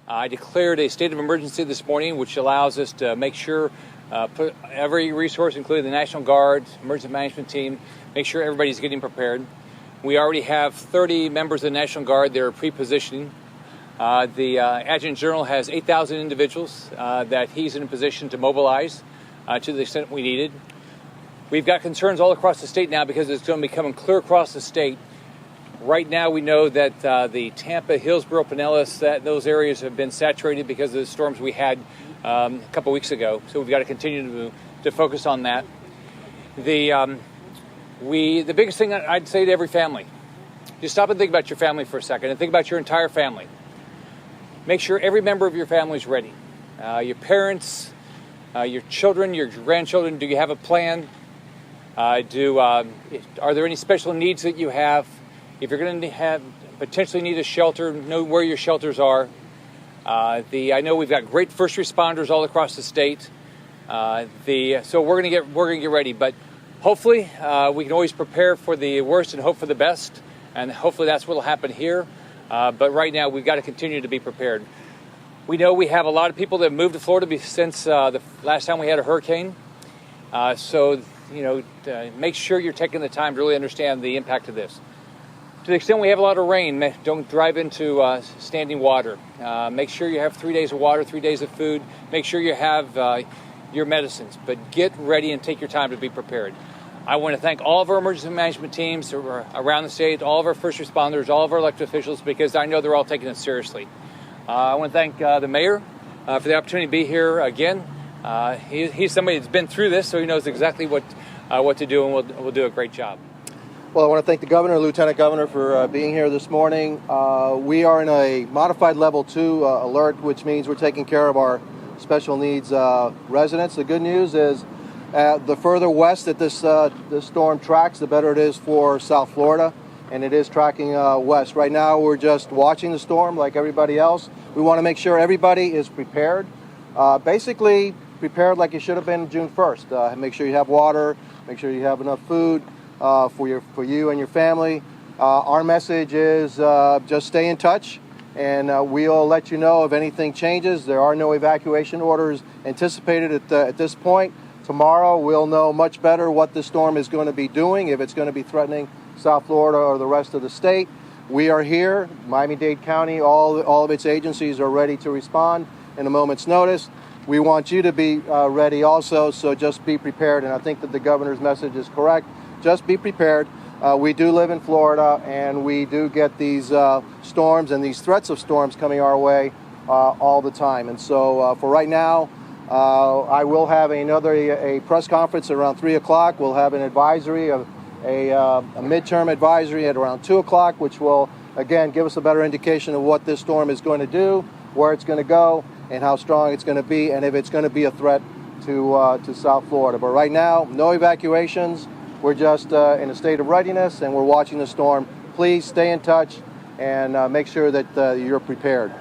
I declared a state of emergency this morning, which allows us to make sure, put every resource, including the National Guard, emergency management team, make sure everybody's getting prepared. We already have 30 members of the National Guard that are pre-positioning. The Adjutant General has 8,000 individuals that he's in a position to mobilize to the extent we needed. We've got concerns all across the state now because it's going to be coming clear across the state. Right now we know that the Tampa, Hillsborough, Pinellas, those areas have been saturated because of the storms we had a couple weeks ago. So we've got to continue to focus on that. The biggest thing I'd say to every family, just stop and think about your family for a second and think about your entire family. Make sure every member of your family is ready. Your parents, your children, your grandchildren, do you have a plan? Are there any special needs that you have? If you're going to potentially need a shelter, know where your shelters are. I know we've got great first responders all across the state. So we're going to get ready. But hopefully we can always prepare for the worst and hope for the best. And hopefully that's what will happen here. But right now we've got to continue to be prepared. We know we have a lot of people that have moved to Florida since the last time we had a hurricane. So make sure you're taking the time to really understand the impact of this. To the extent we have a lot of rain, don't drive into standing water. Make sure you have 3 days of water, 3 days of food. Make sure you have your medicines. But get ready and take your time to be prepared. I want to thank all of our emergency management teams around the state, all of our first responders, all of our elected officials, because I know they're all taking it seriously. I want to thank the mayor for the opportunity to be here again. He's somebody that's been through this, so he knows exactly what to do, and we'll do a great job. Well, I want to thank the governor, lieutenant governor, for being here this morning. We are in a modified level 2 alert, which means we're taking care of our special needs residents. The good news is the further west that this storm tracks, the better it is for South Florida, and it is tracking west. Right now, we're just watching the storm like everybody else. We want to make sure everybody is prepared, basically prepared like you should have been June 1st. Make sure you have water, make sure you have enough food for you and your family. Our message is just stay in touch, and we'll let you know if anything changes. There are no evacuation orders anticipated at this point. Tomorrow we'll know much better what the storm is going to be doing, if it's going to be threatening South Florida or the rest of the state. We are here, Miami-Dade County, all of its agencies are ready to respond in a moment's notice. We want you to be ready also, so just be prepared. And I think that the governor's message is correct. Just be prepared. We do live in Florida, and we do get these storms and these threats of storms coming our way all the time. And so for right now, I will have a press conference around 3 o'clock. We'll have an advisory, a midterm advisory at around 2 o'clock, which will, again, give us a better indication of what this storm is going to do, where it's going to go, and how strong it's going to be, and if it's going to be a threat to South Florida. But right now, no evacuations. We're just in a state of readiness, and we're watching the storm. Please stay in touch and make sure that you're prepared.